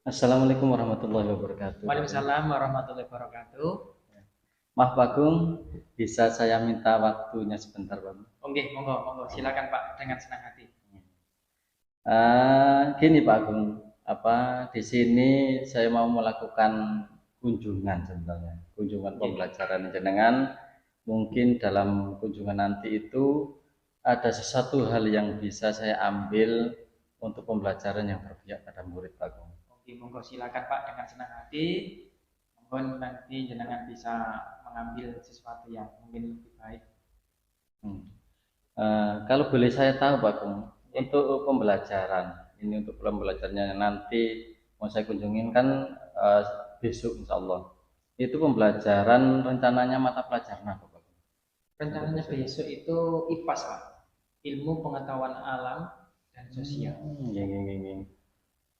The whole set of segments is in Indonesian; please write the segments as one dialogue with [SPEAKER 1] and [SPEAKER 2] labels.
[SPEAKER 1] Assalamualaikum warahmatullahi wabarakatuh.
[SPEAKER 2] Waalaikumsalam warahmatullahi wabarakatuh.
[SPEAKER 1] Maaf Pak Agung, bisa saya minta waktunya sebentar Pak?
[SPEAKER 2] Oke, monggo, monggo, silakan Pak dengan senang hati.
[SPEAKER 1] Gini Pak Agung, di sini saya mau melakukan kunjungan sebenarnya, kunjungan
[SPEAKER 2] Oke,
[SPEAKER 1] pembelajaran jenengan. Mungkin dalam kunjungan nanti itu ada sesuatu hal yang bisa saya ambil untuk pembelajaran yang berpihak pada murid Pak Agung.
[SPEAKER 2] oke, monggo silakan Pak dengan senang hati. Monggo nanti jenengan bisa mengambil sesuatu yang mungkin lebih baik.
[SPEAKER 1] Hmm. Kalau boleh saya tahu Pak Gung,
[SPEAKER 2] Oke,
[SPEAKER 1] untuk pembelajaran ini untuk pembelajarannya nanti mau saya kunjungin kan eh, besok Insya Allah. Itu pembelajaran rencananya mata pelajaran apa Pak Gung? Untuk
[SPEAKER 2] rencananya
[SPEAKER 1] besok.
[SPEAKER 2] besok itu IPAS Pak, ilmu pengetahuan alam dan sosial.
[SPEAKER 1] Iya, iya, iya, iya.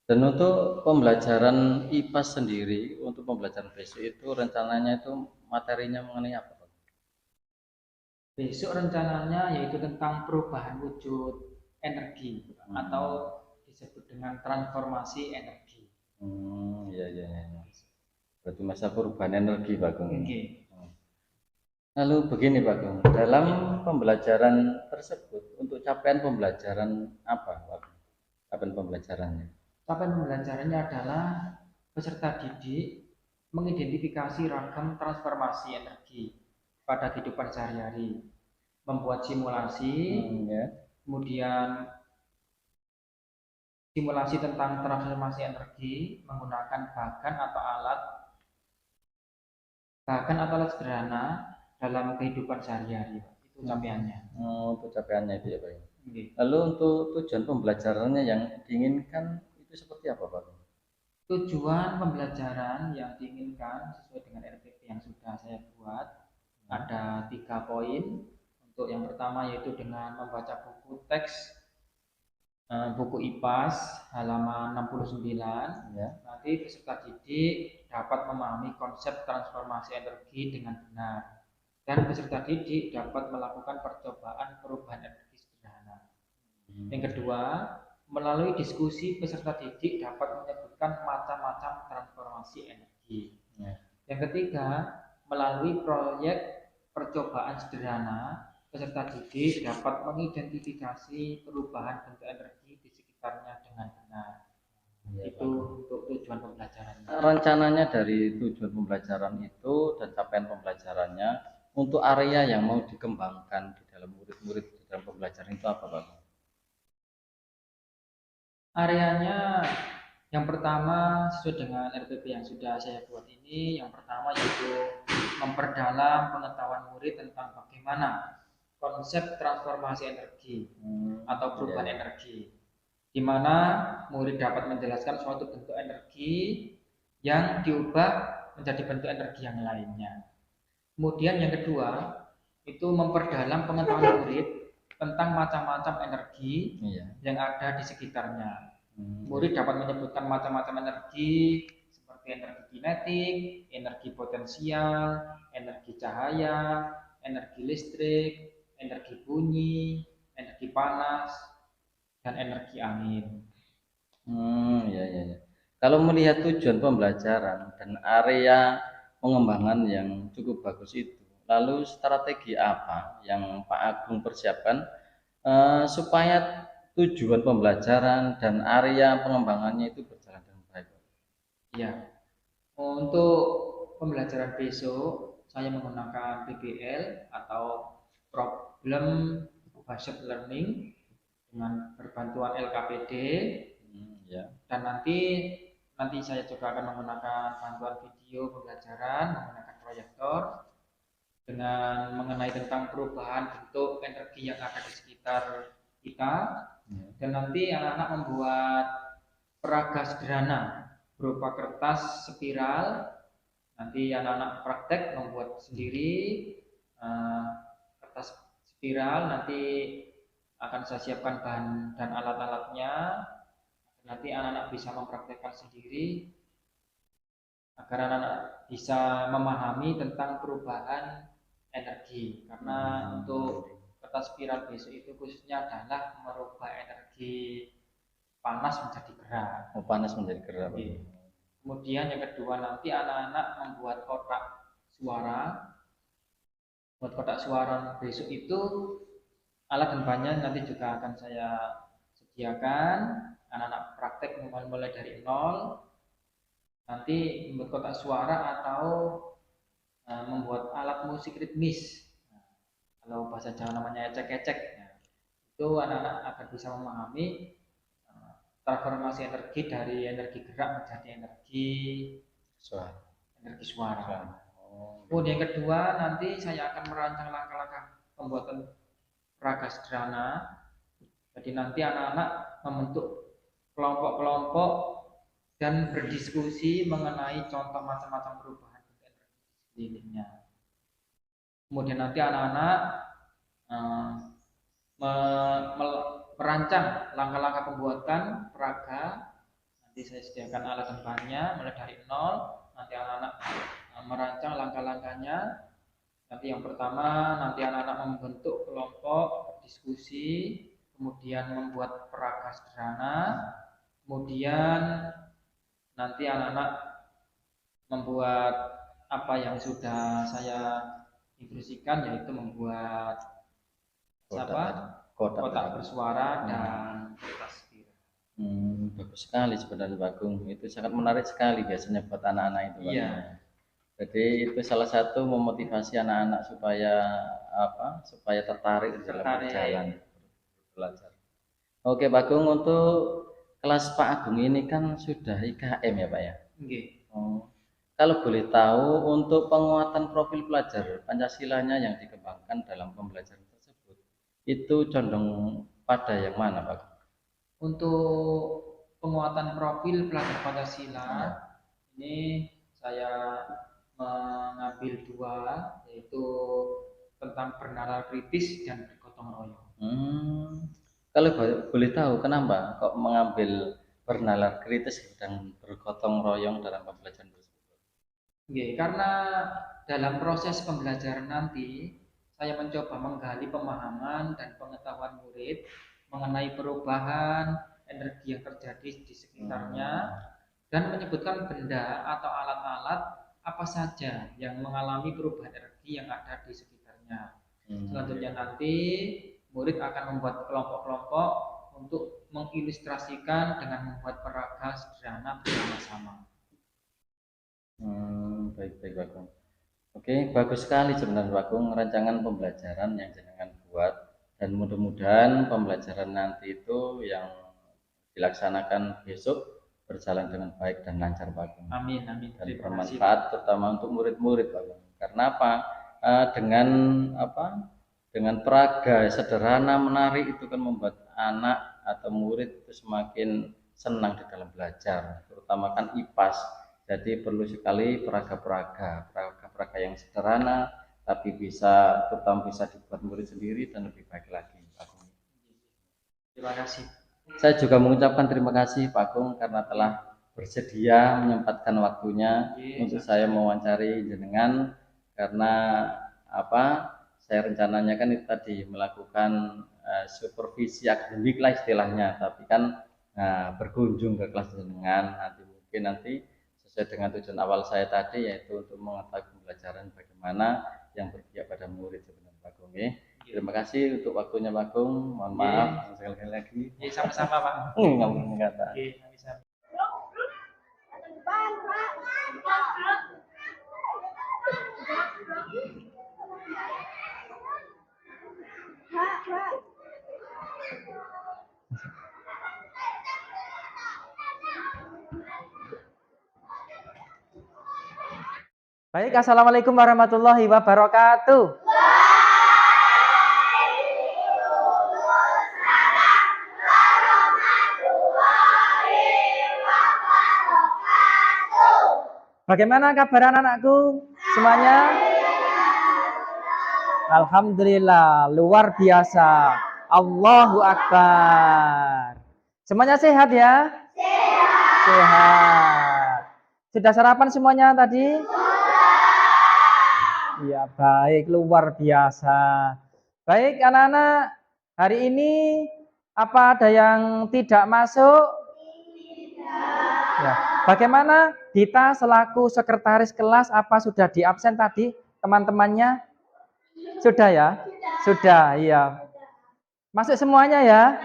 [SPEAKER 1] Dan untuk pembelajaran IPA sendiri, untuk pembelajaran besok itu rencananya itu materinya mengenai apa Pak?
[SPEAKER 2] Besok rencananya yaitu tentang perubahan wujud energi atau
[SPEAKER 1] Hmm,
[SPEAKER 2] disebut dengan transformasi energi.
[SPEAKER 1] iya, iya, iya, iya. Berarti masa perubahan energi Pak Gung ini.
[SPEAKER 2] Oke.
[SPEAKER 1] Hmm. Lalu begini Pak Gung, dalam pembelajaran tersebut untuk capaian pembelajaran apa Pak Gung? Capaian pembelajarannya?
[SPEAKER 2] Capaian pembelajarannya adalah peserta didik mengidentifikasi ragam transformasi energi pada kehidupan sehari-hari, membuat simulasi,
[SPEAKER 1] Ya.
[SPEAKER 2] kemudian simulasi tentang transformasi energi menggunakan bahan atau alat sederhana dalam kehidupan sehari-hari. Itu capaiannya.
[SPEAKER 1] Untuk capaiannya itu ya Pak.
[SPEAKER 2] Oke.
[SPEAKER 1] Lalu untuk tujuan pembelajarannya yang diinginkan itu seperti apa Pak Gung?
[SPEAKER 2] Tujuan pembelajaran yang diinginkan sesuai dengan RPP yang sudah saya buat ada 3 poin. Untuk yang pertama yaitu dengan membaca buku teks buku IPAS halaman 69.
[SPEAKER 1] Ya.
[SPEAKER 2] Nanti peserta didik dapat memahami konsep transformasi energi dengan benar dan peserta didik dapat melakukan percobaan perubahan energi sederhana. Yang kedua, melalui diskusi peserta didik dapat menyebutkan macam-macam transformasi energi.
[SPEAKER 1] Ya.
[SPEAKER 2] Yang ketiga, melalui proyek percobaan sederhana, peserta didik dapat mengidentifikasi perubahan bentuk energi di sekitarnya dengan benar.
[SPEAKER 1] Ya, Pak
[SPEAKER 2] Itu
[SPEAKER 1] Gung.
[SPEAKER 2] untuk tujuan pembelajarannya.
[SPEAKER 1] Rencananya dari tujuan pembelajaran itu dan capaian pembelajarannya untuk area yang mau dikembangkan di dalam murid-murid di dalam pembelajaran itu apa Pak?
[SPEAKER 2] Areanya yang pertama sesuai dengan RPP yang sudah saya buat ini, yang pertama yaitu memperdalam pengetahuan murid tentang bagaimana konsep transformasi energi atau
[SPEAKER 1] Ya,
[SPEAKER 2] perubahan
[SPEAKER 1] ya.
[SPEAKER 2] energi, di mana murid dapat menjelaskan suatu bentuk energi yang diubah menjadi bentuk energi yang lainnya. Kemudian yang kedua itu memperdalam pengetahuan murid tentang macam-macam energi
[SPEAKER 1] Iya.
[SPEAKER 2] yang ada di sekitarnya. Murid
[SPEAKER 1] Ya.
[SPEAKER 2] dapat menyebutkan macam-macam energi seperti energi kinetik, energi potensial, energi cahaya, energi listrik, energi bunyi, energi panas, dan energi angin.
[SPEAKER 1] Ya, ya, ya. Kalau melihat tujuan pembelajaran dan area pengembangan yang cukup bagus itu, lalu strategi apa yang Pak Agung persiapkan supaya tujuan pembelajaran dan area pengembangannya itu berjalan dengan baik?
[SPEAKER 2] Ya, untuk pembelajaran besok saya menggunakan PBL atau Problem Based Learning dengan berbantuan LKPD,
[SPEAKER 1] Ya.
[SPEAKER 2] dan nanti nanti saya juga akan menggunakan bantuan video pembelajaran menggunakan proyektor dengan mengenai tentang perubahan bentuk energi yang ada di sekitar kita, dan nanti anak-anak membuat peraga sederhana berupa kertas spiral. Nanti anak-anak praktek membuat sendiri eh, kertas spiral. Nanti akan saya siapkan bahan dan alat-alatnya. Nanti anak-anak bisa mempraktekkan sendiri agar anak-anak bisa memahami tentang perubahan energi. Karena untuk kertas spiral besok itu khususnya adalah merubah energi panas menjadi gerak.
[SPEAKER 1] Panas menjadi gerak.
[SPEAKER 2] Oke. Kemudian yang kedua nanti anak-anak membuat kotak suara. Buat kotak suara besok itu alat dan bahannya nanti juga akan saya sediakan. Anak-anak praktek mulai dari nol. Nanti membuat kotak suara atau membuat alat musik ritmis. Nah, kalau bahasa Jawa namanya ecek-ecek. Nah, itu anak-anak akan bisa memahami transformasi energi dari energi gerak menjadi
[SPEAKER 1] Suara.
[SPEAKER 2] energi suara.
[SPEAKER 1] Oh.
[SPEAKER 2] Kemudian yang kedua nanti saya akan merancang langkah-langkah pembuatan peraga sederhana. Jadi nanti anak-anak membentuk kelompok-kelompok dan berdiskusi mengenai contoh macam-macam perubahan energi di sekelilingnya. Kemudian nanti anak-anak merancang langkah-langkah pembuatan peraga. Nanti saya sediakan alat dan bahannya mulai dari nol. Nanti anak-anak merancang langkah-langkahnya. Nanti yang pertama nanti anak-anak membentuk kelompok diskusi, kemudian membuat peraga sederhana, kemudian nanti anak-anak membuat apa yang sudah saya instruksikan, yaitu membuat kotak bersuara dan kertas biru.
[SPEAKER 1] Bagus sekali sebenarnya Bagong. Itu sangat menarik sekali biasanya buat anak-anak itu.
[SPEAKER 2] Iya.
[SPEAKER 1] Jadi itu salah satu memotivasi anak-anak supaya tertarik dalam berjalan belajar. Oke Bagong, untuk kelas Pak Agung ini kan sudah IKM ya Pak ya?
[SPEAKER 2] Oke.
[SPEAKER 1] Kalau boleh tahu untuk penguatan profil pelajar Pancasilanya yang dikembangkan dalam pembelajaran tersebut itu condong pada yang mana Pak?
[SPEAKER 2] Untuk penguatan profil pelajar Pancasila ini saya mengambil dua, yaitu tentang bernalar kritis dan bergotong royong.
[SPEAKER 1] Kalau boleh tahu kenapa kok mengambil bernalar kritis dan bergotong royong dalam pembelajaran tersebut?
[SPEAKER 2] Karena dalam proses pembelajaran nanti saya mencoba menggali pemahaman dan pengetahuan murid mengenai perubahan energi yang terjadi di sekitarnya dan menyebutkan benda atau alat-alat apa saja yang mengalami perubahan energi yang ada di sekitarnya. Selanjutnya nanti murid akan membuat kelompok-kelompok untuk mengilustrasikan dengan membuat peraga sederhana bersama-sama.
[SPEAKER 1] Baik Bagong. Oke, bagus sekali sebenarnya Bagong rancangan pembelajaran yang jenengan buat, dan mudah-mudahan pembelajaran nanti itu yang dilaksanakan besok berjalan dengan baik dan lancar Bagong.
[SPEAKER 2] Amin, amin.
[SPEAKER 1] Dan bermanfaat terutama untuk murid-murid Bagong. Karena apa? Dengan peraga sederhana menarik itu kan membuat anak atau murid itu semakin senang di dalam belajar, terutama kan IPAS. Jadi perlu sekali peraga-peraga yang sederhana tapi terutama bisa dibuat murid sendiri dan lebih baik lagi Pak Agung.
[SPEAKER 2] Terima kasih.
[SPEAKER 1] Saya juga mengucapkan terima kasih Pak Agung karena telah bersedia menyempatkan waktunya untuk saya mewawancari jenengan, karena saya rencananya kan itu tadi melakukan supervisi akademik lah istilahnya, tapi kan berkunjung ke kelas jenengan nanti sesuai dengan tujuan awal saya tadi, yaitu untuk mengetahui pembelajaran bagaimana yang berpihak pada murid sebenarnya Pak Agung. Terima kasih untuk waktunya Pak Agung. Mohon maaf sekali lagi.
[SPEAKER 2] Sama-sama Pak.
[SPEAKER 1] Ngomong kata.
[SPEAKER 2] Baik, assalamualaikum warahmatullahi wabarakatuh. Bagaimana kabar anak-anakku semuanya? Alhamdulillah, luar biasa. Allahu Akbar. Semuanya sehat ya? Sehat. Sudah sarapan semuanya tadi? Iya, baik, luar biasa. Baik anak-anak, hari ini apa ada yang tidak masuk? Tidak. Ya. Bagaimana
[SPEAKER 3] Dita selaku sekretaris kelas apa sudah di absen tadi teman-temannya? Sudah ya? Sudah, iya. Masuk semuanya ya?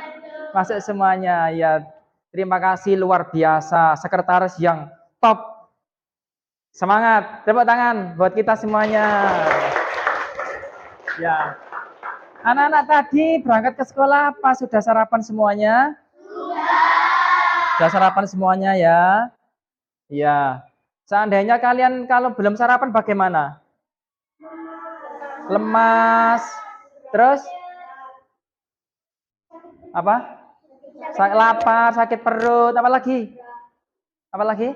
[SPEAKER 3] Masuk semuanya ya. Terima kasih luar biasa sekretaris yang top. Semangat, tepuk tangan buat kita semuanya. Ya. Anak-anak tadi berangkat ke sekolah apa sudah sarapan semuanya? Sudah sarapan semuanya ya? Iya. Seandainya kalian kalau belum sarapan bagaimana? Lemas. Terus? Apa? Lapar, sakit perut, apa lagi? Apa lagi?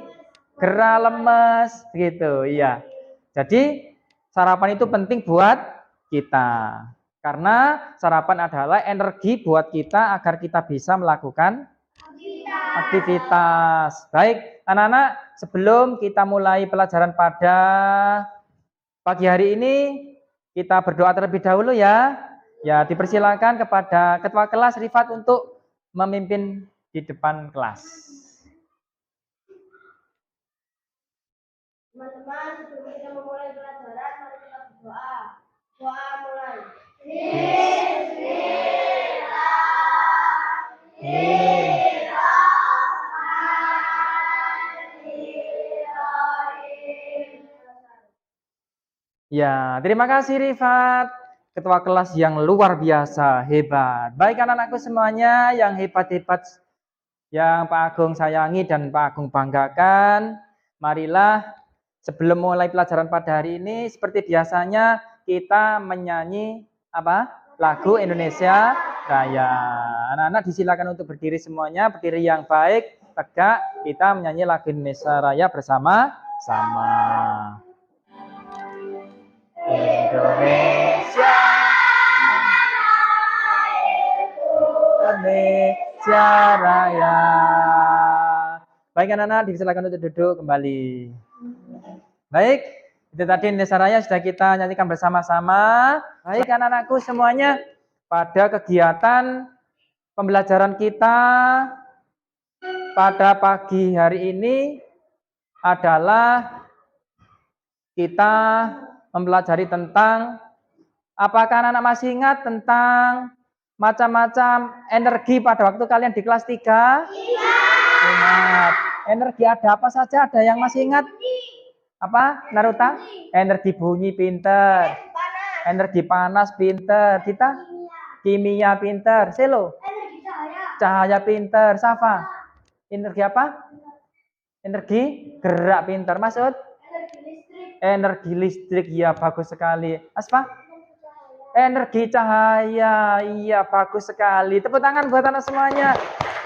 [SPEAKER 3] Gerah, lemes, gitu. Iya. Jadi sarapan itu penting buat kita. Karena sarapan adalah energi buat kita agar kita bisa melakukan aktivitas. Baik, anak-anak, sebelum kita mulai pelajaran pada pagi hari ini, kita berdoa terlebih dahulu ya. Ya, dipersilakan kepada ketua kelas Rifat untuk memimpin di depan kelas.
[SPEAKER 4] Teman-teman, sebelum kita memulai pelajaran, mari kita berdoa. Doa mulai.
[SPEAKER 3] Ya, terima kasih Rifat, ketua kelas yang luar biasa, hebat. Baik anak-anakku semuanya yang hebat-hebat, yang Pak Agung sayangi dan Pak Agung banggakan, marilah sebelum mulai pelajaran pada hari ini, seperti biasanya kita menyanyi apa? Lagu Indonesia Raya. Anak-anak disilakan untuk berdiri semuanya, berdiri yang baik, tegak. Kita menyanyi lagu Indonesia Raya bersama-sama. Indonesia, Indonesia Raya. Baik anak-anak, disilakan untuk duduk kembali. Baik, itu tadi Indonesia Raya sudah kita nyanyikan bersama-sama. Baik anak-anakku semuanya, pada kegiatan pembelajaran kita pada pagi hari ini adalah kita mempelajari tentang, apakah anak-anak masih ingat tentang macam-macam energi pada waktu kalian di kelas 3? Iya. Ingat. Energi ada apa saja? Ada yang masih ingat? Apa, Naruta? Energi bunyi pinter. Energi panas pinter. Kita? Kimia pinter. Selo?
[SPEAKER 4] Energi cahaya.
[SPEAKER 3] Cahaya pinter. Safa? Energi apa? Energi gerak pinter. Maksud?
[SPEAKER 4] Energi listrik.
[SPEAKER 3] Energi listrik, ya bagus sekali. Aspa? Energi cahaya, iya bagus sekali. Tepuk tangan buat anak semuanya.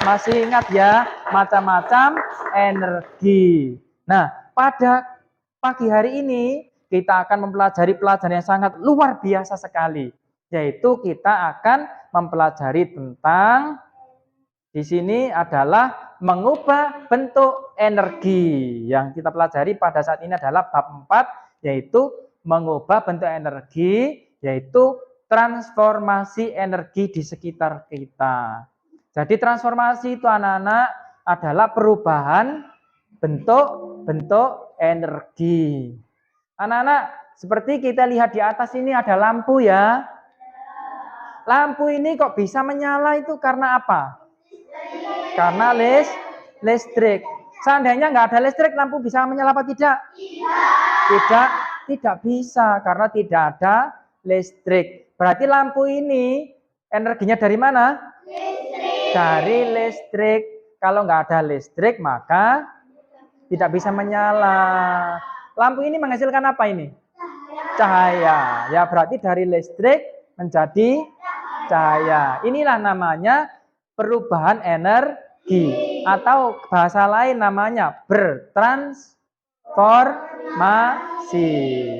[SPEAKER 3] Masih ingat ya, macam-macam energi. Nah, pada pagi hari ini kita akan mempelajari pelajaran yang sangat luar biasa sekali. Yaitu kita akan mempelajari tentang, di sini adalah mengubah bentuk energi. Yang kita pelajari pada saat ini adalah bab 4, yaitu mengubah bentuk energi, yaitu transformasi energi di sekitar kita. Jadi transformasi itu anak-anak adalah perubahan bentuk energi. Anak-anak, seperti kita lihat di atas ini ada lampu ya. Lampu ini kok bisa menyala itu karena apa? Karena listrik. Seandainya nggak ada listrik, lampu bisa menyala apa tidak? Tidak bisa karena tidak ada listrik. Berarti lampu ini energinya dari mana? Listrik. Dari listrik. Kalau nggak ada listrik maka tidak bisa menyala. Lampu ini menghasilkan apa ini? Cahaya. Ya berarti dari listrik menjadi cahaya. Inilah namanya perubahan energi, atau bahasa lain namanya bertransformasi.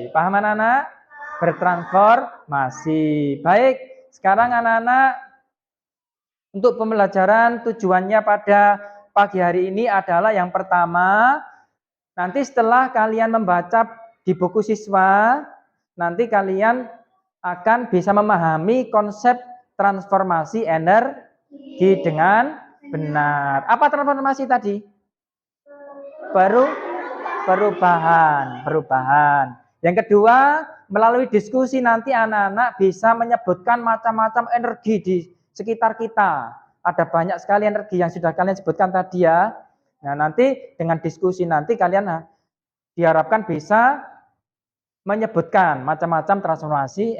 [SPEAKER 3] Paham anak-anak? Bertransformasi. Baik, sekarang anak-anak untuk pembelajaran tujuannya pada pagi hari ini adalah yang pertama, nanti setelah kalian membaca di buku siswa, nanti kalian akan bisa memahami konsep transformasi energi dengan benar. Apa transformasi tadi? perubahan. Yang kedua, melalui diskusi nanti anak-anak bisa menyebutkan macam-macam energi di sekitar kita. Ada banyak sekali energi yang sudah kalian sebutkan tadi ya. Nah, nanti dengan diskusi nanti kalian diharapkan bisa menyebutkan macam-macam transformasi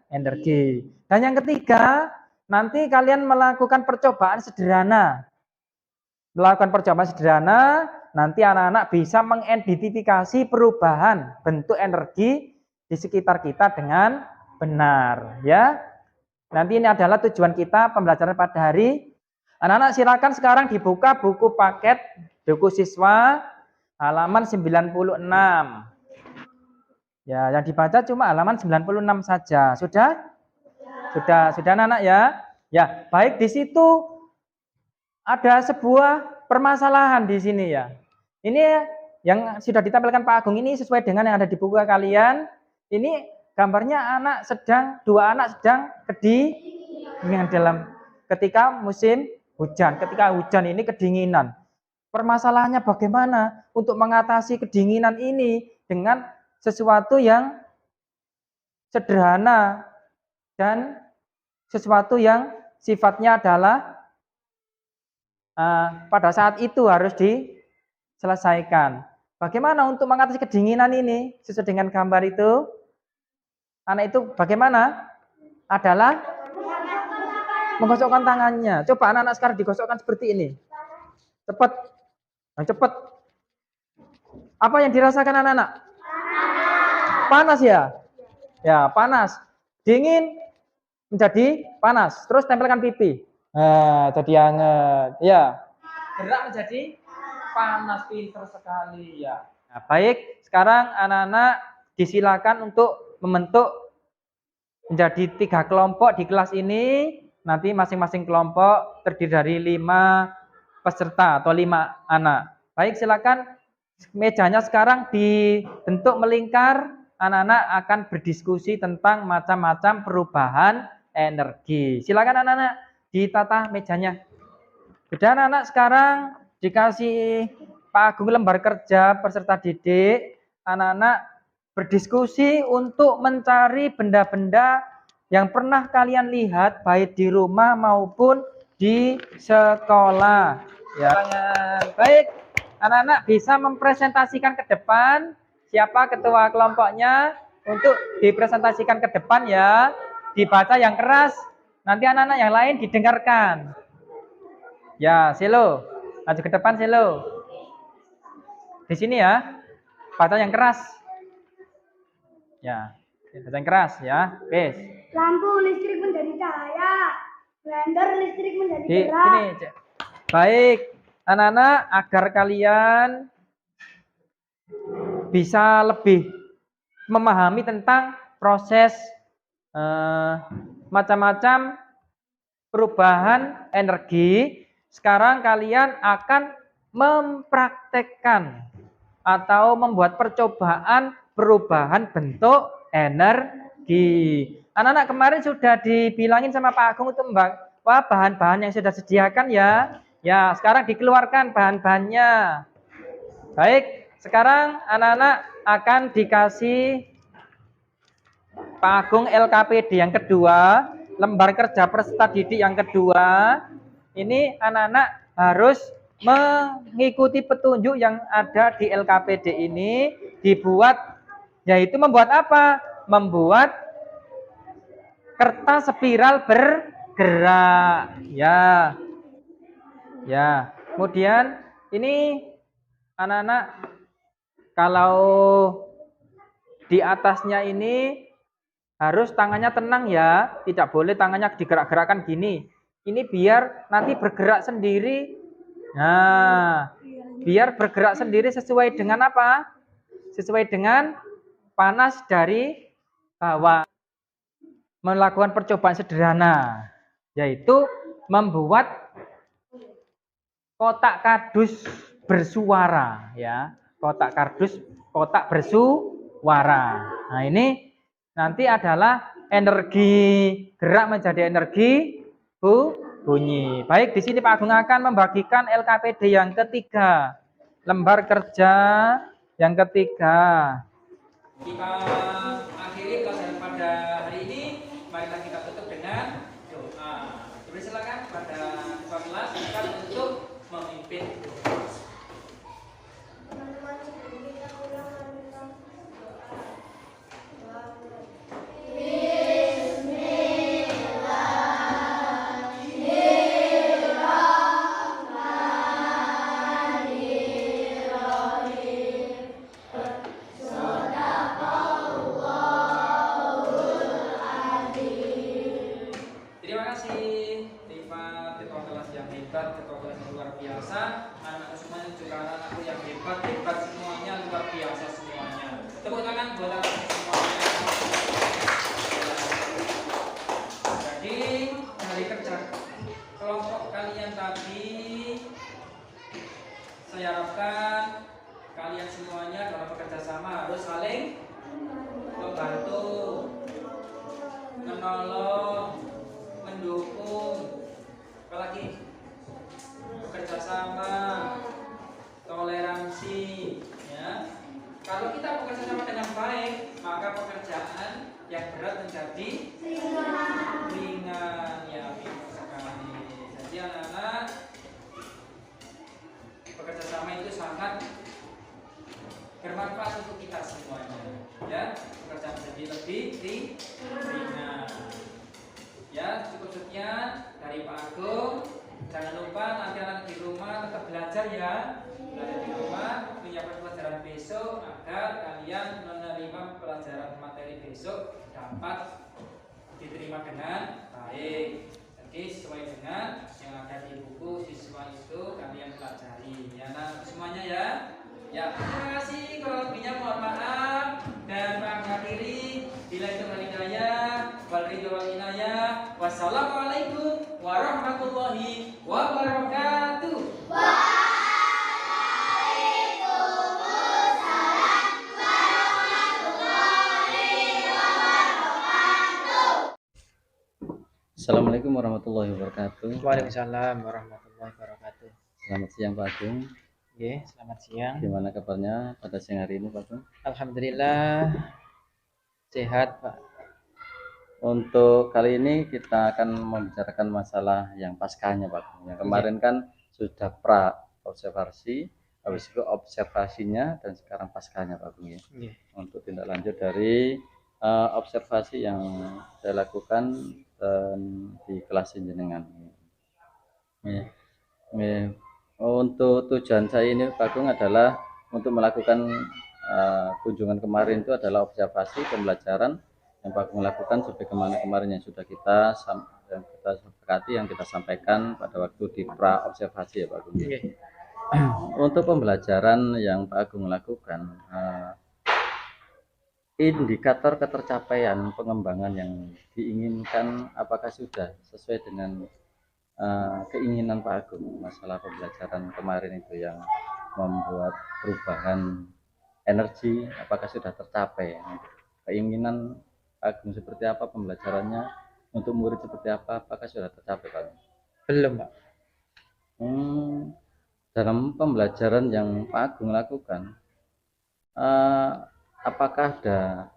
[SPEAKER 3] energi. Dan yang ketiga, nanti kalian melakukan percobaan sederhana. Nanti anak-anak bisa mengidentifikasi perubahan bentuk energi di sekitar kita dengan benar, ya. Nanti ini adalah tujuan kita pembelajaran pada hari. Anak-anak silakan sekarang dibuka buku paket buku siswa halaman 96. Ya, yang dibaca cuma halaman 96 saja. Sudah anak-anak ya. Ya, baik, di situ ada sebuah permasalahan di sini ya. Ini yang sudah ditampilkan Pak Agung ini sesuai dengan yang ada di buku kalian. Ini gambarnya dua anak sedang kedinginan ketika musim hujan. Ketika hujan ini kedinginan. Permasalahannya bagaimana untuk mengatasi kedinginan ini dengan sesuatu yang sederhana dan sesuatu yang sifatnya adalah pada saat itu harus diselesaikan. Bagaimana untuk mengatasi kedinginan ini sesuai dengan gambar itu? Anak itu bagaimana? Adalah menggosokkan tangannya. Coba anak-anak sekarang digosokkan seperti ini. Cepat. Cepat. Apa yang dirasakan anak-anak? Panas ya? Ya, panas. Dingin menjadi panas. Terus tempelkan pipi. Jadi hangat. Ya. Gerak menjadi panas, pinter sekali ya. Nah, baik, sekarang anak-anak disilakan untuk membentuk menjadi 3 kelompok di kelas ini. Nanti masing-masing kelompok terdiri dari 5 peserta atau 5 anak. Baik, silakan mejanya sekarang dibentuk melingkar. Anak-anak akan berdiskusi tentang macam-macam perubahan energi. Silakan anak-anak ditata mejanya. Sudah anak-anak sekarang dikasih Pak Agung lembar kerja peserta didik. Anak-anak berdiskusi untuk mencari benda-benda yang pernah kalian lihat baik di rumah maupun di sekolah. Ya, baik. Anak-anak bisa mempresentasikan ke depan. Siapa ketua kelompoknya untuk dipresentasikan ke depan ya. Dibaca yang keras. Nanti anak-anak yang lain didengarkan. Ya, Selo. Maju ke depan, Selo. Di sini ya. Baca yang keras. Ya, baca yang keras ya. Wes.
[SPEAKER 4] Lampu listrik menjadi cahaya. Blender listrik menjadi gerak.
[SPEAKER 3] Sini. Baik, anak-anak, agar kalian bisa lebih memahami tentang proses macam-macam perubahan energi. Sekarang kalian akan mempraktekkan atau membuat percobaan perubahan bentuk energi. Anak-anak kemarin sudah dibilangin sama Pak Agung untuk membawa bahan-bahan yang sudah disediakan ya. Ya, sekarang dikeluarkan bahan-bahannya. Baik, sekarang anak-anak akan dikasih Pak Agung LKPD yang kedua, lembar kerja peserta didik yang kedua. Ini anak-anak harus mengikuti petunjuk yang ada di LKPD ini, dibuat, yaitu membuat apa? Membuat kertas spiral bergerak. Ya. Ya. Kemudian ini anak-anak kalau di atasnya ini harus tangannya tenang ya, tidak boleh tangannya digerak-gerakkan gini. Ini biar nanti bergerak sendiri. Nah, biar bergerak sendiri sesuai dengan apa? Sesuai dengan panas dari bawah. Melakukan percobaan sederhana, yaitu membuat kotak kardus bersuara ya. Kotak bersuara. Nah, ini nanti adalah energi gerak menjadi energi bunyi. Baik, di sini Pak Agung akan membagikan LKPD yang ketiga. Lembar kerja Yang ketiga,
[SPEAKER 2] Kita akhiri pelajaran pada hari ini. Marilah kita tutup dengan doa. Jadi silakan pada ketua kelas silakan untuk memimpin doa.
[SPEAKER 4] Teman-teman sebelum kita pulang mari kita berdoa. Doa mulai.
[SPEAKER 2] Terima kasih Rifat, ketua kelas yang hebat, ketua kelas yang luar biasa. Anak-anak semuanya juga anak-anakku yang hebat, hebat semuanya, luar biasa semuanya. Tepuk tangan buat anak-anak semuanya. Jadi dari kerja kelompok kalian tadi, saya harapkan kalian semuanya dalam bekerja sama harus saling membantu, menolong, mendukung, apalagi bekerja sama, toleransi, ya. Kalau kita bekerja sama dengan baik, maka pekerjaan yang berat menjadi ringan, ya pintar sekali. Jadi anak-anak, bekerja sama itu sangat bermanfaat untuk kita semuanya, ya. Pekerjaan menjadi lebih ringan. Ya, cukup sekian dari Pak Agung. Jangan lupa nanti anak di rumah tetap belajar ya. Belajar di rumah, menyiapkan pelajaran besok agar kalian menerima pelajaran materi besok dapat diterima dengan baik. Jadi sesuai dengan yang ada di buku siswa itu kalian pelajari. Ya, nah semuanya ya. Ya, terima kasih. Kalau lebihnya mohon maaf dan mengakhiri. Bila itu hidayah, wal ridho wal inayah. Wassalamualaikum warahmatullahi wabarakatuh.
[SPEAKER 1] Assalamualaikum warahmatullahi wabarakatuh.
[SPEAKER 3] Waalaikumsalam warahmatullahi wabarakatuh.
[SPEAKER 1] Selamat siang Pak Agung.
[SPEAKER 3] Oke, selamat siang.
[SPEAKER 1] Gimana kabarnya pada siang hari ini Pak Agung?
[SPEAKER 3] Alhamdulillah sehat, Pak.
[SPEAKER 1] Untuk kali ini kita akan membicarakan masalah yang paskahnya Pak Agung. Yang kemarin kan sudah pra observasi, habis itu observasinya dan sekarang paskahnya Pak Agung ya.
[SPEAKER 3] Nggih.
[SPEAKER 1] Untuk tindak lanjut dari observasi yang saya lakukan di kelas jenengan. Ya. Ya. Untuk tujuan saya ini Pak Agung adalah untuk melakukan kunjungan kemarin itu adalah observasi pembelajaran yang Pak Agung lakukan sebagaimana kemarin yang sudah kita sepakati, yang kita sampaikan pada waktu di pra observasi ya Pak Agung.
[SPEAKER 3] Nggih.
[SPEAKER 1] Untuk pembelajaran yang Pak Agung lakukan, indikator ketercapaian pengembangan yang diinginkan apakah sudah sesuai dengan keinginan Pak Agung? Masalah pembelajaran kemarin itu yang membuat perubahan energi apakah sudah tercapai? Keinginan Pak Agung seperti apa pembelajarannya, untuk murid seperti apa, apakah sudah tercapai Pak Agung?
[SPEAKER 3] Belum, Pak.
[SPEAKER 1] Dalam pembelajaran yang Pak Agung lakukan, apakah ada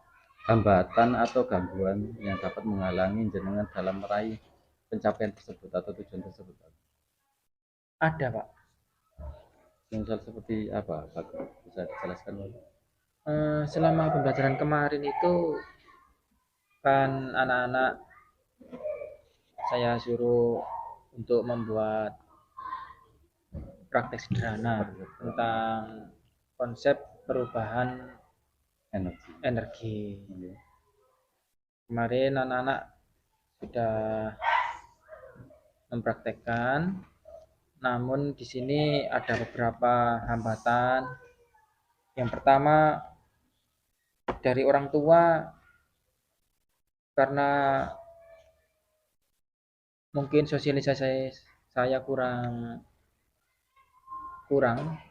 [SPEAKER 1] hambatan atau gangguan yang dapat menghalangi jenengan dalam meraih pencapaian tersebut atau tujuan tersebut?
[SPEAKER 3] Ada, Pak.
[SPEAKER 1] Misal seperti apa Pak? Bisa dijelaskan Pak?
[SPEAKER 3] Selama pembelajaran kemarin itu kan anak-anak saya suruh untuk membuat praktek sederhana tentang konsep perubahan energi. Kemarin anak-anak sudah mempraktekkan, namun di sini ada beberapa hambatan. Yang pertama dari orang tua, karena mungkin sosialisasi saya kurang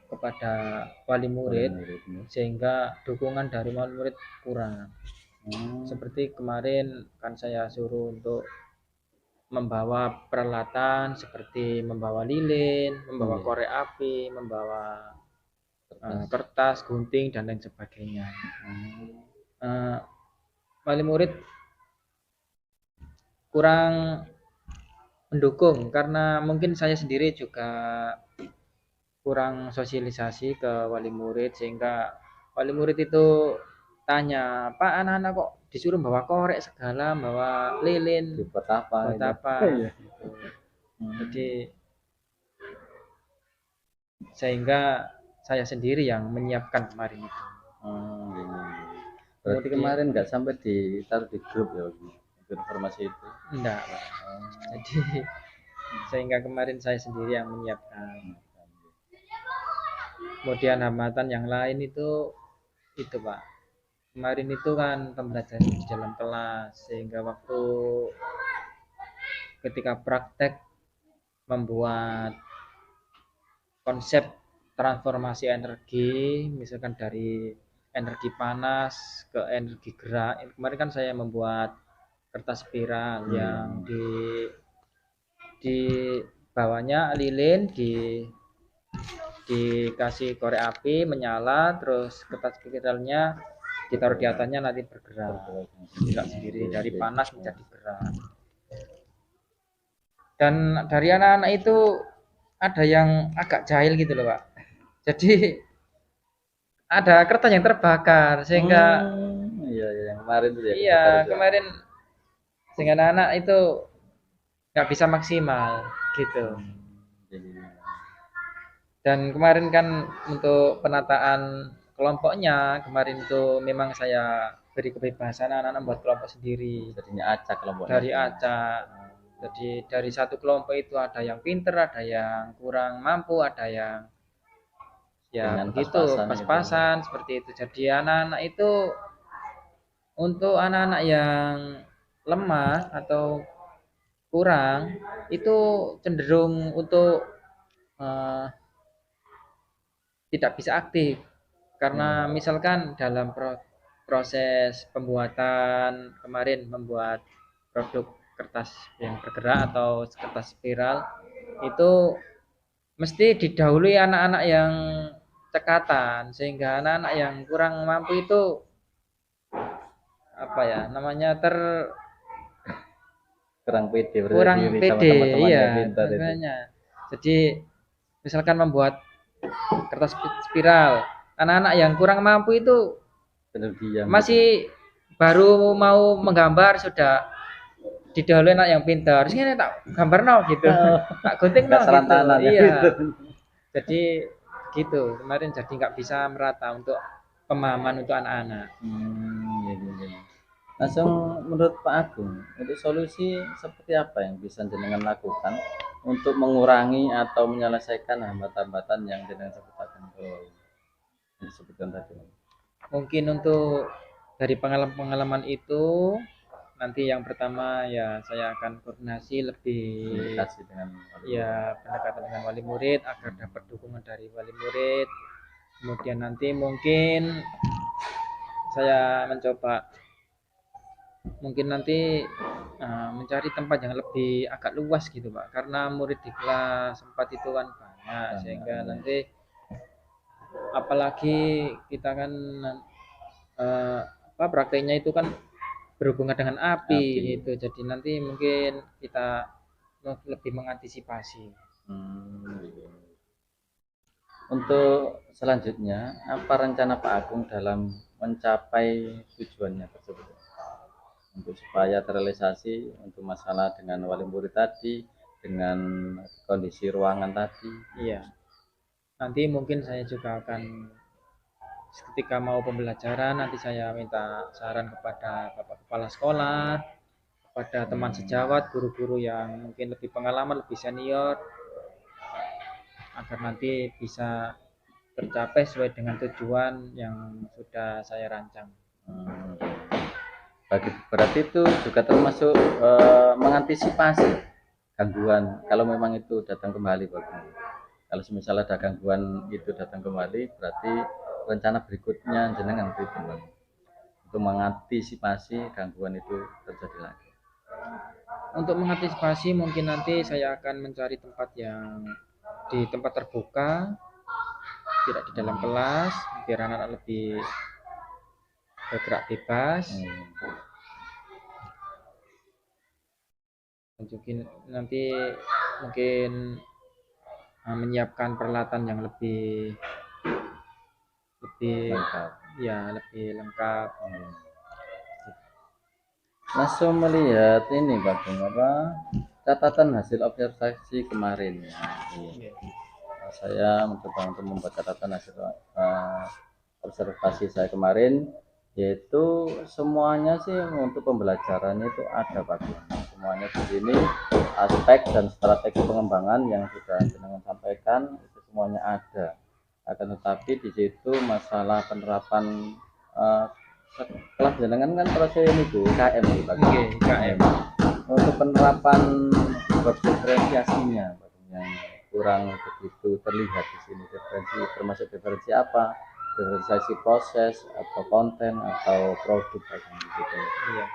[SPEAKER 3] kepada wali murid, sehingga dukungan dari wali murid kurang. Seperti kemarin kan saya suruh untuk membawa peralatan seperti membawa lilin, membawa korek api, membawa
[SPEAKER 2] kertas, gunting dan lain sebagainya.
[SPEAKER 1] Hmm.
[SPEAKER 2] Eh, wali murid kurang mendukung karena mungkin saya sendiri juga kurang sosialisasi ke wali murid, sehingga wali murid itu tanya, Pak, anak-anak kok disuruh bawa korek segala, bawa lilin,
[SPEAKER 1] Buat apa
[SPEAKER 2] buat
[SPEAKER 1] itu?
[SPEAKER 2] apa
[SPEAKER 1] Iya.
[SPEAKER 2] gitu.
[SPEAKER 1] Hmm.
[SPEAKER 2] Jadi sehingga saya sendiri yang menyiapkan kemarin itu.
[SPEAKER 1] Oh, iya, iya, iya. Berarti
[SPEAKER 2] Kemudian
[SPEAKER 1] kemarin nggak sampai ditaruh di grup ya untuk informasi itu.
[SPEAKER 2] enggak, Pak. Jadi sehingga kemarin saya sendiri yang menyiapkan. Kemudian hambatan yang lain itu Pak. Kemarin itu kan pembelajaran di dalam kelas, sehingga waktu ketika praktek membuat konsep transformasi energi, misalkan dari energi panas ke energi gerak. Kemarin kan saya membuat kertas spiral yang di bawahnya lilin, dikasih korek api menyala, terus kertas spiralnya ditaruh di atasnya, nanti bergerak sendiri dari panas menjadi gerak. Dan dari anak-anak itu ada yang agak jahil gitu loh, Pak. Jadi ada kertas yang terbakar sehingga
[SPEAKER 1] Iya, iya, yang kemarin itu ya.
[SPEAKER 2] iya, kemarin sehingga anak-anak itu nggak bisa maksimal gitu.
[SPEAKER 1] Jadi,
[SPEAKER 2] Dan kemarin kan untuk penataan kelompoknya, kemarin itu memang saya beri kebebasan anak-anak buat kelompok sendiri
[SPEAKER 1] jadinya acak kelompoknya.
[SPEAKER 2] dari acak. Jadi dari satu kelompok itu ada yang pinter, ada yang kurang mampu, ada yang ya
[SPEAKER 1] Dengan
[SPEAKER 2] begitu
[SPEAKER 1] pas-pasan
[SPEAKER 2] pas-pasan seperti itu. Jadi anak-anak itu, untuk anak-anak yang lemah atau kurang itu cenderung untuk eh, tidak bisa aktif, karena misalkan dalam proses pembuatan kemarin, membuat produk kertas yang bergerak atau kertas spiral itu mesti didahului anak-anak yang cekatan, sehingga anak-anak yang kurang mampu itu apa ya namanya
[SPEAKER 1] kurang pede
[SPEAKER 2] kurang
[SPEAKER 1] berdiri sama
[SPEAKER 2] pede,
[SPEAKER 1] teman-temannya
[SPEAKER 2] iya
[SPEAKER 1] yang pintar itu.
[SPEAKER 2] makanya. Jadi misalkan membuat kertas spiral, anak-anak yang kurang mampu itu
[SPEAKER 1] Benar diam.
[SPEAKER 2] masih baru mau menggambar sudah didahului anak yang pintar. Terus ini tak gambar no gitu, tak gunting no gitu. Iya. Jadi gitu kemarin, jadi nggak bisa merata untuk pemahaman untuk anak-anak.
[SPEAKER 1] Iya, iya, iya. Langsung menurut Pak Agung, untuk solusi seperti apa yang bisa jenengan lakukan untuk mengurangi atau menyelesaikan hambatan-hambatan yang jenengan sebutkan yang disebutkan tadi?
[SPEAKER 2] Mungkin untuk dari pengalaman-pengalaman itu, nanti yang pertama ya saya akan koordinasi lebih
[SPEAKER 1] Komunikasi dengan
[SPEAKER 2] ya, pendekatan dengan wali murid agar dapat dukungan dari wali murid. Kemudian nanti mungkin saya mencoba mungkin nanti mencari tempat yang lebih agak luas gitu Pak, karena murid di kelas 4 itu kan banyak, sehingga nanti apalagi kita kan prakteknya itu kan berhubungan dengan api itu, jadi nanti mungkin kita lebih mengantisipasi.
[SPEAKER 1] Untuk selanjutnya, apa rencana Pak Agung dalam mencapai tujuannya tersebut? Untuk supaya terrealisasi untuk masalah dengan wali murid tadi, dengan kondisi ruangan tadi.
[SPEAKER 2] Iya. Nanti mungkin saya juga akan ketika mau pembelajaran, nanti saya minta saran kepada Bapak Kepala Sekolah, kepada teman sejawat, guru-guru yang mungkin lebih pengalaman, lebih senior, agar nanti bisa tercapai sesuai dengan tujuan yang sudah saya rancang.
[SPEAKER 1] Berarti itu juga termasuk mengantisipasi gangguan kalau memang itu datang kembali Pak. Kalau misalnya ada gangguan itu datang kembali, berarti rencana berikutnya jenengan itu untuk mengantisipasi gangguan itu terjadi lagi.
[SPEAKER 2] Untuk mengantisipasi mungkin nanti saya akan mencari tempat yang di tempat terbuka, tidak di dalam kelas, biar anak-anak lebih bergerak bebas. Mungkin nanti mungkin menyiapkan peralatan yang lebih
[SPEAKER 1] Lengkap.
[SPEAKER 2] ya lebih lengkap.
[SPEAKER 1] Langsung melihat ini Pak Bung, apa catatan hasil observasi kemarin ya.
[SPEAKER 2] Iya.
[SPEAKER 1] Saya mencoba untuk membuat catatan hasil observasi saya kemarin, yaitu semuanya sih untuk pembelajarannya itu ada Pak Bung. Semuanya di sini aspek dan strategi pengembangan yang sudah jenengan sampaikan itu semuanya ada. Akan tetapi di situ masalah penerapan kelas jenengan kan proses ini Bu, IKM Bu, Pak.
[SPEAKER 2] Oke, IKM.
[SPEAKER 1] Untuk penerapan berdiferensiasinya yang kurang begitu terlihat di sini. Termasuk diferensi apa? Diferensiasi proses atau konten atau produk gitu.
[SPEAKER 2] Iya.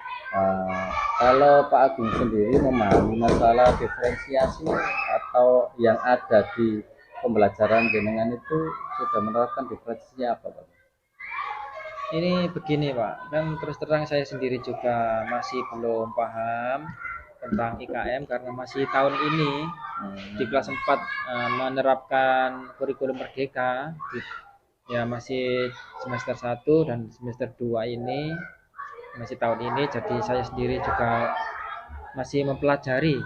[SPEAKER 1] Kalau Pak Agung sendiri memahami masalah diferensiasi atau yang ada di pembelajaran jenengan itu sudah menerapkan diferensiasi apa Pak?
[SPEAKER 2] Ini begini Pak, kan terus terang saya sendiri juga masih belum paham tentang IKM karena masih tahun ini di kelas 4 menerapkan kurikulum merdeka ya masih semester 1 dan semester 2 ini masih tahun ini, jadi saya sendiri juga masih mempelajari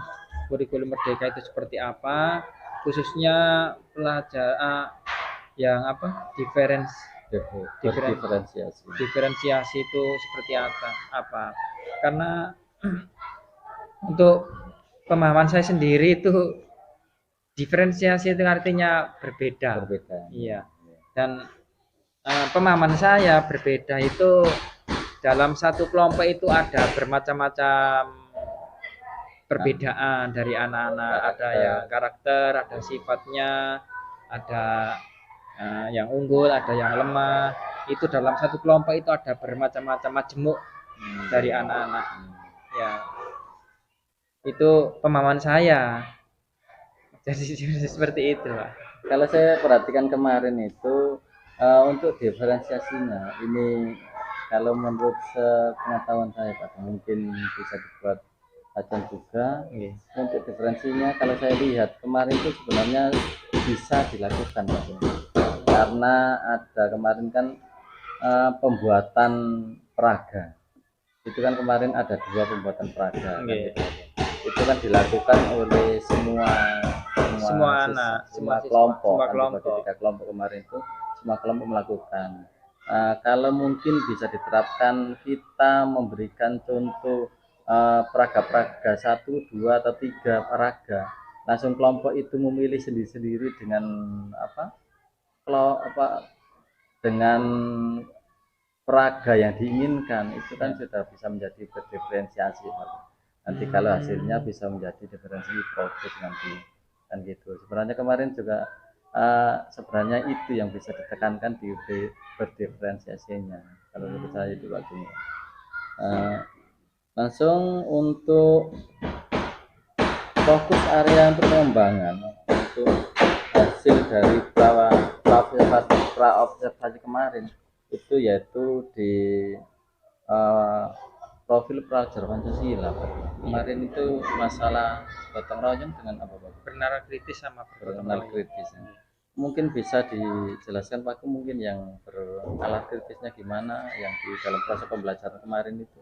[SPEAKER 2] kurikulum merdeka itu seperti apa, khususnya pelajaran yang apa diferensiasi itu seperti apa karena untuk pemahaman saya sendiri itu diferensiasi itu artinya berbeda. Iya. Dan pemahaman saya berbeda itu dalam satu kelompok itu ada bermacam-macam perbedaan dari anak-anak, ada yang karakter, ada sifatnya, ada yang unggul, ada yang lemah. Itu dalam satu kelompok itu ada bermacam-macam majemuk dari anak-anak. Ya, itu pemahaman saya. Jadi seperti itu, Pak.
[SPEAKER 1] Kalau saya perhatikan kemarin itu untuk diferensiasinya ini kalau menurut pengetahuan saya Pak mungkin bisa dibuat acuan juga. Untuk diferensinya kalau saya lihat kemarin itu sebenarnya bisa dilakukan Pak, karena ada kemarin kan pembuatan peraga itu kan kemarin ada 2 pembuatan peraga kan, gitu. Itu kan dilakukan oleh semua
[SPEAKER 2] anak,
[SPEAKER 1] semua kelompok, dibagi 3 kelompok kemarin itu semua kelompok melakukan. Kalau mungkin bisa diterapkan kita memberikan contoh peraga-peraga 1, 2 atau 3 peraga, langsung kelompok itu memilih sendiri-sendiri dengan dengan peraga yang diinginkan, itu kan sudah bisa menjadi berdiferensiasi nanti kalau hasilnya bisa menjadi diferensi produk nanti kan gitu. Sebenarnya kemarin juga sebenarnya itu yang bisa ditekankan di berdiferensiasinya kalau menurut saya itu Pak Juni. Langsung untuk fokus area untuk pengembangan untuk hasil dari pra-observasi kemarin itu yaitu di profil pelajar Pancasila Pak. Kemarin itu masalah gotong royong dengan apa Pak?
[SPEAKER 2] Bernalar kritis sama
[SPEAKER 1] Bernalar kritis. Mungkin bisa dijelaskan Pak, mungkin yang bernalar kritisnya gimana yang di dalam proses pembelajaran kemarin itu,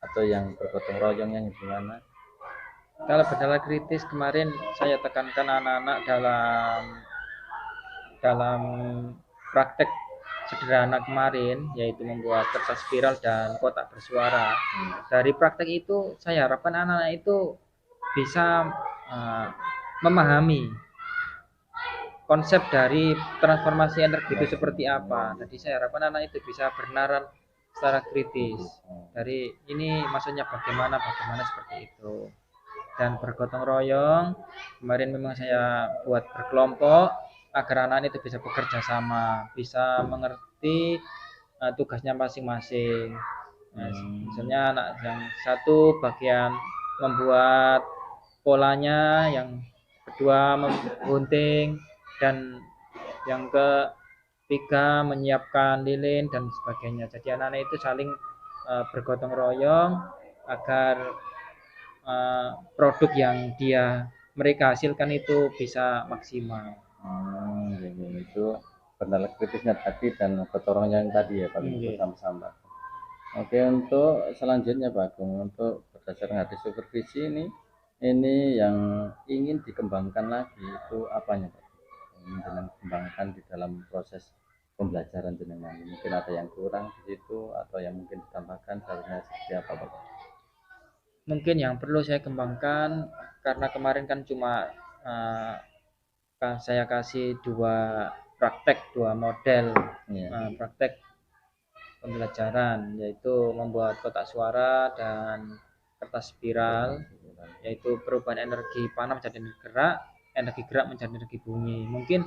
[SPEAKER 1] atau yang bergotong royongnya gimana?
[SPEAKER 2] Kalau bernalar kritis kemarin saya tekankan anak-anak dalam praktek sederhana kemarin, yaitu membuat kertas spiral dan kotak bersuara. Dari praktek itu saya harapkan anak-anak itu bisa memahami konsep dari transformasi energi itu seperti apa. Jadi saya harapkan anak itu bisa bernalar secara kritis. Dari ini maksudnya bagaimana seperti itu. Dan bergotong royong, kemarin memang saya buat berkelompok agar anak itu bisa bekerja sama, bisa mengerti tugasnya masing-masing. Misalnya anak yang satu bagian membuat polanya, yang kedua menggunting, dan yang pika, menyiapkan lilin dan sebagainya. Jadi anak-anak itu saling bergotong royong agar produk yang mereka hasilkan itu bisa maksimal.
[SPEAKER 1] Itu kendala kritisnya tadi dan gotong yang tadi ya Pak
[SPEAKER 2] Iya.
[SPEAKER 1] bersama-sama. Oke, untuk selanjutnya Pak Agung, untuk berdasarkan hadis supervisi ini yang ingin dikembangkan lagi itu apanya Pak? Ingin jenengan kembangkan di dalam proses pembelajaran jenengan. Mungkin ada yang kurang di situ atau yang mungkin ditambahkan seharusnya seperti apa Pak?
[SPEAKER 2] Mungkin yang perlu saya kembangkan karena kemarin kan cuma saya kasih dua model
[SPEAKER 1] Iya.
[SPEAKER 2] praktek pembelajaran, yaitu membuat kotak suara dan kertas spiral, yaitu perubahan energi panas menjadi energi gerak menjadi energi bunyi. Mungkin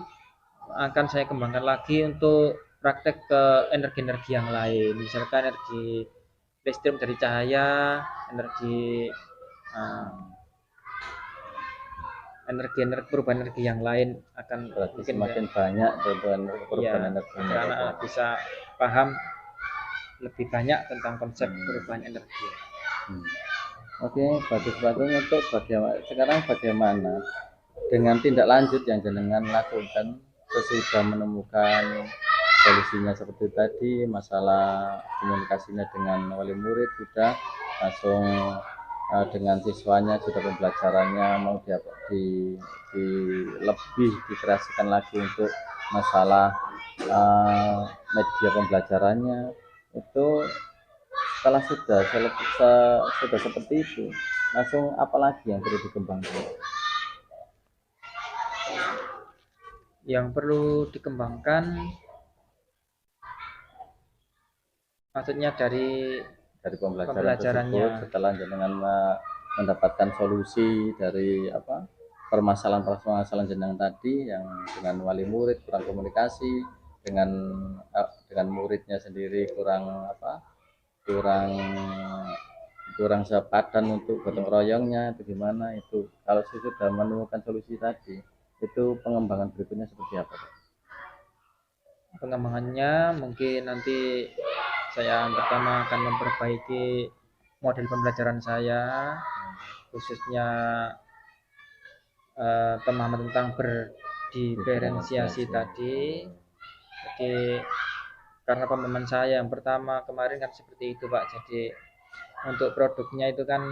[SPEAKER 2] akan saya kembangkan lagi untuk praktek ke energi-energi yang lain, misalkan energi listrik dari cahaya, energi perubahan energi yang lain akan
[SPEAKER 1] Berarti
[SPEAKER 2] mungkin
[SPEAKER 1] semakin banyak contohan perubahan energi.
[SPEAKER 2] anak bisa paham lebih banyak tentang konsep perubahan energi.
[SPEAKER 1] Oke, bagus untuk bagaimana dengan tindak lanjut yang jenengan lakukan sesudah menemukan solusinya seperti tadi, masalah komunikasinya dengan wali murid sudah langsung dengan siswanya sudah pembelajarannya mau lebih dikreasikan lagi untuk masalah media pembelajarannya itu setelah sudah seperti itu langsung apalagi yang perlu dikembangkan?
[SPEAKER 2] Yang perlu dikembangkan maksudnya dari
[SPEAKER 1] pembelajarannya tersebut setelah jenengan mendapatkan solusi dari permasalahan jenengan tadi yang dengan wali murid kurang komunikasi dengan muridnya sendiri kurang sepadan untuk gotong royongnya itu gimana itu kalau sudah menemukan solusi tadi itu pengembangan berikutnya seperti apa Pak?
[SPEAKER 2] Pengembangannya mungkin nanti saya pertama akan memperbaiki model pembelajaran saya, khususnya pemahaman tentang berdiferensiasi tadi. Jadi karena pemahaman saya yang pertama kemarin kan seperti itu Pak, jadi untuk produknya itu kan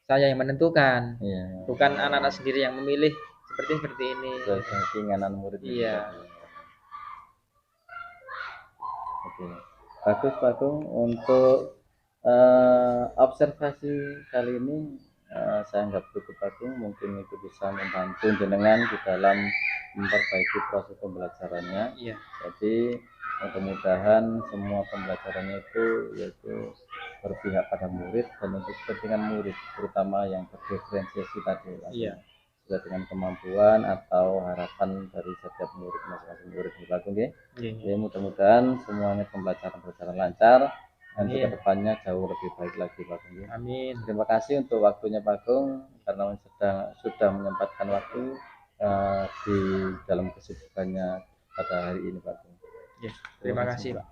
[SPEAKER 2] saya yang menentukan, bukan anak-anak sendiri yang memilih seperti ini.
[SPEAKER 1] Keinginan murid.
[SPEAKER 2] Iya.
[SPEAKER 1] Oke. Bagus Pak Agung, untuk observasi kali ini saya anggap cukup Agung, mungkin itu bisa membantu jenengan di dalam memperbaiki proses pembelajarannya.
[SPEAKER 2] Iya.
[SPEAKER 1] Jadi mudah-mudahan semua pembelajarannya itu yaitu berpihak pada murid dan untuk kepentingan murid, terutama yang berdiferensiasi tadi.
[SPEAKER 2] Iya.
[SPEAKER 1] Sesuai dengan kemampuan atau harapan dari setiap murid masing-masing murid Pak Agung ya. Ya mudah-mudahan semuanya pembelajaran berjalan lancar dan ke depannya jauh lebih baik lagi Pak Agung.
[SPEAKER 2] Amin.
[SPEAKER 1] Terima kasih untuk waktunya Pak Agung karena sudah menyempatkan waktu di dalam kesibukannya pada hari ini Pak Agung.
[SPEAKER 2] Terima kasih Pak.